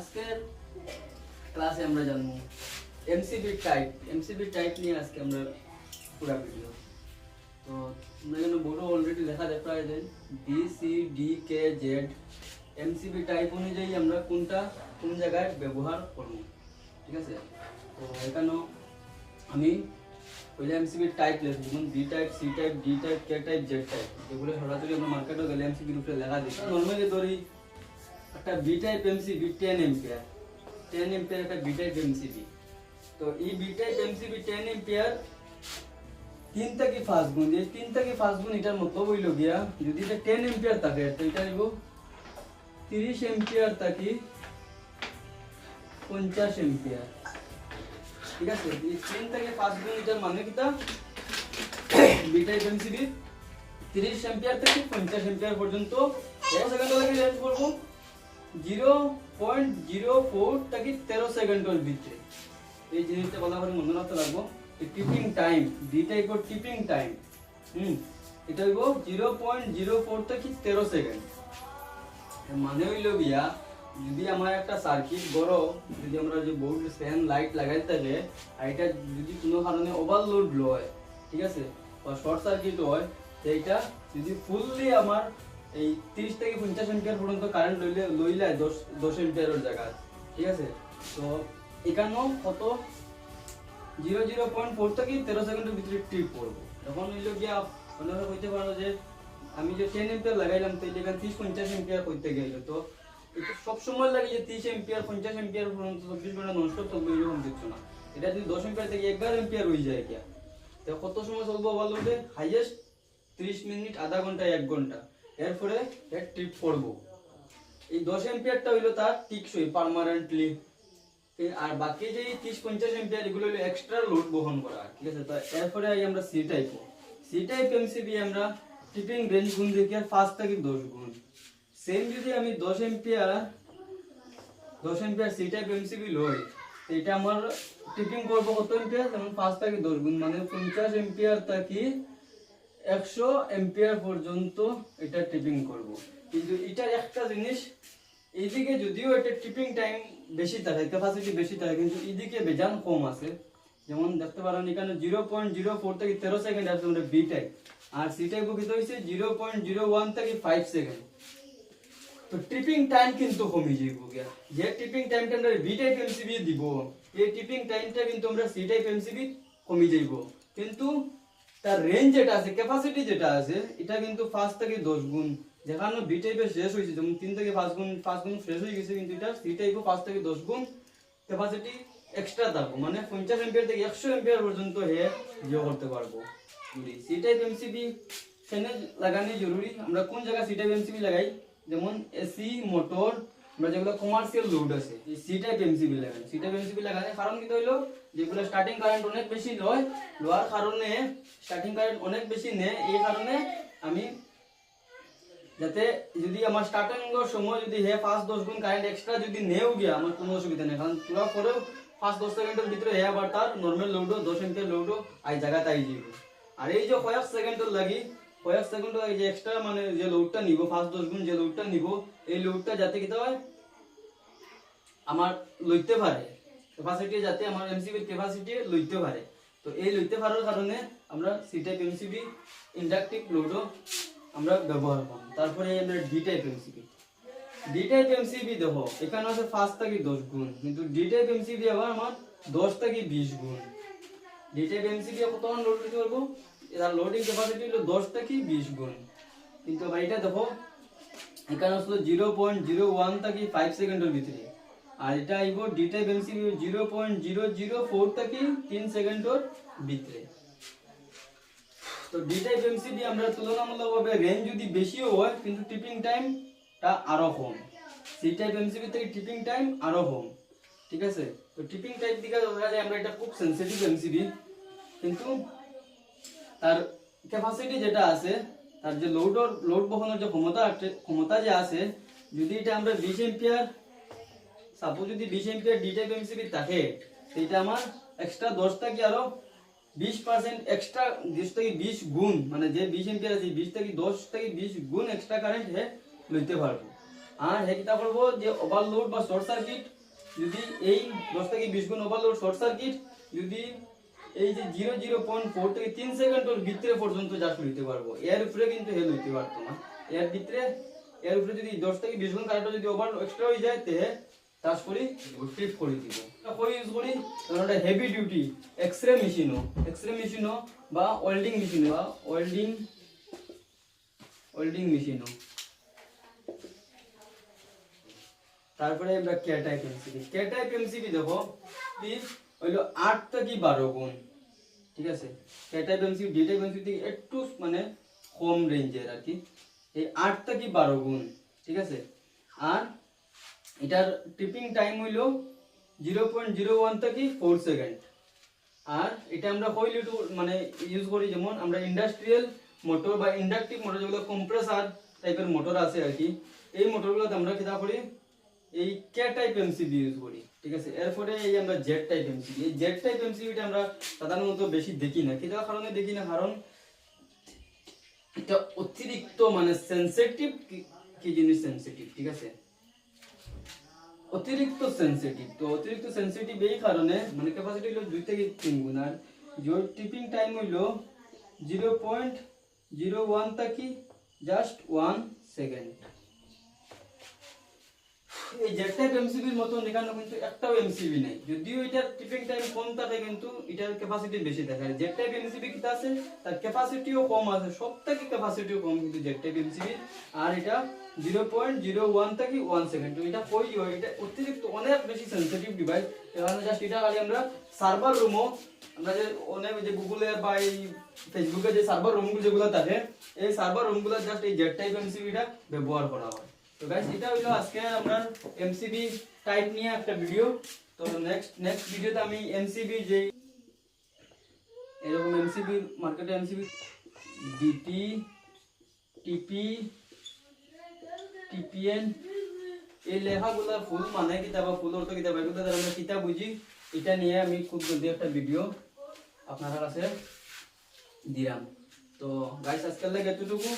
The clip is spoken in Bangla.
আজকের ক্লাসে আমরা জানবো এমসিবি টাইপ নিয়ে আজকে আমরা পুরো ভিডিও। তো আমরা এখানে বড় অলরেডি লেখা দেখা যায় বি সি ডি কে জেড এমসিবি টাইপ অনুযায়ী আমরা কোনটা কোন জায়গায় ব্যবহার করব, ঠিক আছে। তো এখানে আমি পহলে এমসিবি টাইপ লিখব, যেমন B type, C type, D type, K type, Z type, এগুলো সরাসরি আমরা মার্কেটে গেলে এমসিবির উপরে লেখা দিই। নরমালি ধরি একটা বি টাইপ এমসিবি 10 এম্পিয়ার একটা বি টাইপ এমসিবি। তো এই বি টাইপ এমসিবি 10 এম্পিয়ার 3 থেকে 5 গুণ, এই 3 থেকে 5 গুণ এটার মতো হইল গিয়া যদি এটা 10 এম্পিয়ার থাকে তো এটা নিব 30 এম্পিয়ার থেকে 50 এম্পিয়ার, ঠিক আছে। এই 3 থেকে 5 গুণ এটার মানে কিটা বি টাইপ এমসিবি 30 এম্পিয়ার থেকে 50 এম্পিয়ার পর্যন্ত 1 সেকেন্ড লাগে রেঞ্জ করব 0.04 থেকে 13 সেকেন্ডের ভিতরে। এই জিনিসটা ভালো করে মনে রাখতে লাগবো। এই টিপিং টাইম বি টাইপের টিপিং টাইম এটা হইব 0.04 থেকে 13 সেকেন্ড। মানে হইল গিয়া যদি আমার একটা সার্কিট বড়, যদি আমরা যে বোর্ড ফ্যান লাইট লাগাই থাকে আর এটা যদি কোনো কারণে ওভারলোড হয়, ঠিক আছে, বা শর্ট সার্কিট হয়, সেইটা যদি ফুললি আমার এই 30 থেকে 50 এম্পিয়ার পর্যন্ত কারেন্ট লইলে 10 এম্পিয়ারের জায়গায়, ঠিক আছে। তো এখানেও কত 0.04 থেকে 13 সেকেন্ডের ভিতরে ট্রিপ করবো। তখন হইল গিয়া আপনারা কইতে পারো যে আমি যে 10 এম্পিয়ার লাগাইলাম তো এখানে 30-50 এম্পিয়ার করতে গেল, তো এটা সব সময় লাগে যে 30 এম্পিয়ার 50 এম্পিয়ার পর্যন্ত 24 ঘন্টা ননস্টপ চলবে এরকম কিছু না। এটা যদি 10 এম্পিয়ার থেকে 11 এম্পিয়ার হয়ে যায় গিয়া তো কত সময় চলবো ওভারলোডে? হাইয়েস্ট 30 মিনিট, আধা ঘন্টা, 1 ঘন্টা। এরপরে এক ট্রিপ করব। এই 10 এম্পিয়ারটা হইলো তার টিকসই পার্মানেন্টলি, আর বাকি যে 30-50 এম্পিয়ার এগুলো হলো এক্সট্রা লোড বহন করা, ঠিক আছে। তো এরপরে আমরা সি টাইপ এমসিবি আমরা টিপিং রেঞ্জ গুণ দেখি আর 5 থেকে 10 গুণ। সেম যদি আমি 10 এম্পিয়ার সি টাইপ এমসিবি লই তো এটা আমার টিপিং করব কত এম্পিয়ার, যেমন 5 থেকে 10 গুণ মানে 50 এম্পিয়ার থেকে 100 এম্পিয়ার পর্যন্ত এটা টিপিং করব। কিন্তু এটার একটা জিনিস, এইদিকে যদিও এটা টিপিং টাইম বেশি থাকে, ক্যাপাসিটি বেশি থাকে, কিন্তু এইদিকে বেজান কম আছে। যেমন দেখতে পারেন এখানে 0.04 থেকে 13 সেকেন্ড আছে আমাদের বি টাইপ, আর সি টাইপ কত হইছে 0.01 থেকে 5 সেকেন্ড। তো টিপিং টাইম কিন্তু কমে যাইব গিয়া। যে টিপিং টাইমটা আমরা বি টাইপ এমসিবি দিব, এই টিপিং টাইমটা কিন্তু আমরা সি টাইপ এমসিবি কমে যাইব, কিন্তু তার রেঞ্জ যেটা আছে, ক্যাপাসিটি যেটা আছে, এটা কিন্তু 5 থেকে 10 গুণ। যেখানে বি টাইপে শেষ হয়েছে, যেমন 3 থেকে 5 গুণ শেষ হয়ে গেছে, কিন্তু এটা সি টাইপে 5 থেকে 10 গুণ ক্যাপাসিটি এক্সট্রা থাকবো, মানে 50 এম্পিয়ার থেকে 100 এম্পিয়ার পর্যন্ত হে জিও করতে পারবো। সি টাইপ এমসিবি ফ্যানে লাগানো জরুরি। আমরা কোন জায়গায় সি টাইপ এমসিবি লাগাই, যেমন এসি মোটর, আমরা যেগুলো কমার্শিয়াল লোড আছে এই সি টাইপ এমসিবি লাগাই। সি টাইপ এমসিবি লাগালে কারণ কি হইলো, যেগুলো স্টার্টিং কারেন্ট অনেক বেশি লওয়ার কারণে স্টার্টিং কারেন্ট অনেক বেশি নেয়, এই কারণে আমি যাতে যদি আমার স্টার্টিং এর সময় যদি হে 5-10 গুণ কারেন্ট এক্সট্রা যদি নেও গিয়া আমার কোনো অসুবিধা নেই, কারণ পুরো পরেও 5-10 সেকেন্ডের ভিতরে হে আবার তার নরমাল লোডও 10 এম্পিয়ার লোডও এই জায়গাতে আই যাবে। আর এই যে কয়েক সেকেন্ডের লাগি কয়েক সেকেন্ড এই যে এক্সট্রা মানে যে লোডটা নিব 5-10 গুণ যে লোডটা নিব, এই লোডটা যাতে কি হয় আমার লইতে পারে, ক্যাপাসিটি যাতে আমার এমসিবির ক্যাপাসিটি লইতে পারে। তো এই লইতে পারার কারণে আমরা সি টাইপ এমসিবি ইন্ডাকটিভ লোডও আমরা ব্যবহার করব। তারপরে আমরা ডি টাইপ এমসিবি দেখো এখানে আছে 5 থেকে 10 গুণ, কিন্তু ডি টাইপ এমসিবি আবার আমার 10 থেকে 20 গুণ। ডি টাইপ এমসিবি কত লোড দিতে পারবো, এর লোডিং ক্যাপাসিটি হলো 10 থেকে 20 গুণ। কিন্তু ভাই এটা দেখো এখানে আসলে 0.01 থেকে 5 সেকেন্ডের ভিতরে, আর এটা আইব ডি টাইপ এমসিবি 0.004 থেকে 3 সেকেন্ডের ভিতরে। তো ডি টাইপ এমসিবি আমরা তুলনামূলকভাবে রেঞ্জ যদি বেশিও হয় কিন্তু টিপিং টাইমটা আরো কম। সি টাইপ এমসিবি থেকে টিপিং টাইম আরো কম, ঠিক আছে। তো টিপিং টাইপ দিকে দেখা যায় আমরা এটা খুব সেনসিটিভ এমসিবি, কিন্তু তার ক্যাপাসিটি যেটা আছে, তার যে লোড বহনের যে ক্ষমতা যে আছে, যদি এটা আমরা 20 এম্পিয়ার সাপোজ যদি 20 এম্পিয়ার ডি টাইপ এমসিবি থাকে, সেটা আমার এক্সট্রা 10 থেকে আরো 20% এক্সট্রা 10 থেকে 20 গুণ, মানে যে 20 এম্পিয়ার আছে 20 থেকে 10 থেকে 20 গুণ এক্সট্রা কারেন্ট হে লইতে পারবো। আর হে কিতা করবো যে ওভারলোড বা শর্ট সার্কিট যদি এই 10 থেকে 20 গুণ ওভারলোড শর্ট সার্কিট যদি এই যে 0.4 থেকে 3 সেকেন্ডের ভিতরে পর্যন্ত জাস্ট লইতে পারবো, এর উপরে কিন্তু হেল লইতে পারতো না। এর ভিতরে এর উপরে যদি 10 থেকে 20 গুণ কারেন্ট যদি ওভার এক্সট্রা হয়ে যায় তে টাচ করি ট্রিপ করে দিব। কই ইউজ করি কারণ এটা হেভি ডিউটি এক্সরে মেশিনও বা ওয়েল্ডিং মেশিন বা ওয়েল্ডিং মেশিনও। তারপরে আমরা কে টাইপ এমসিবি দেখো প্লিজ হইলো 8 থেকে 12 গুণ, ঠিক আছে। K type MCB D type MCB থেকে একটু মানে কম রেঞ্জের আর কি, এই 8 থেকে 12 গুণ, ঠিক আছে। আর এটার টিপিং টাইম হইলো 0.01 থেকে 4 সেকেন্ড। আর এটা আমরা কইলে মানে ইউজ করি যেমন আমরা ইন্ডাস্ট্রিয়াল মোটর বা ইন্ডাকটিভ মোটর যেগুলো কম্প্রেসার টাইপের মোটর আছে আর কি, এই মোটরগুলোতে আমরা কিতা করি এই কে টাইপ এমসিবি ইউজ করি, ঠিক আছে। এরপরে এই আমরা জেড টাইপ এমসিবি, এই জেড টাইপ এমসিবিটা আমরা সাধারণত বেশি দেখি না। কিতা কারণে দেখি না, কারণ এটা অতিরিক্ত মানে সেনসিটিভ, কি জিনিস সেনসিটিভ, ঠিক আছে, অতিরিক্ত সেনসিটিভ। তো অতিরিক্ত সেনসিটিভ এই কারণে মানে ক্যাপাসিটি হলো 2 থেকে 3 গুণ, আর জোর টিপিং টাইম হলো 0.01 থেকে জাস্ট 1 সেকেন্ড। এই জেড টাইপ এমসিবির মতন এখানে কিন্তু একটাও এমসিবি নাই, যদিও এটার টিপিং টাইম কম থাকে কিন্তু এটার ক্যাপাসিটি বেশি থাকে। আর জেড টাইপ এমসিবি কিটা আছে তার ক্যাপাসিটিও কম আছে, সব থেকে ক্যাপাসিটিও কম কিন্তু জেড টাইপ এমসিবি। আর এটা 0.01 থেকে 1 সেকেন্ড। তো এটা কই হয়, এটা অতিরিক্ত অনেক বেশি সেনসিটিভ ডিভাইস। এখানে জাস্ট এটা খালি আমরা সার্ভার রুমও, আমরা যে অনেক যে গুগলে বা এই ফেসবুকে যে সার্ভার রুমগুলো যেগুলো থাকে, এই সার্ভার রুমগুলো জাস্ট এই জেড টাইপ এমসিবিটা ব্যবহার করা হয়। তো গাইস এটা হলো আজকে আমরা এমসিবি টাইপ নিয়ে একটা ভিডিও। তো নেক্সট ভিডিওতে আমি এমসিবি যে এরকম এমসিবি মার্কেটে এমসিবি ডিটি টিপি টিপিএন এই লেখাগুলো ফুল মানে কিতাব ফুল অর্থ কিতাব এগুলো দ্বারা আমরা কিতাব বুঝি, এটা নিয়ে আমি খুব জলদি একটা ভিডিও আপনার কাছে দিলাম। তো গাইস আজকের লাগে এতটুকু।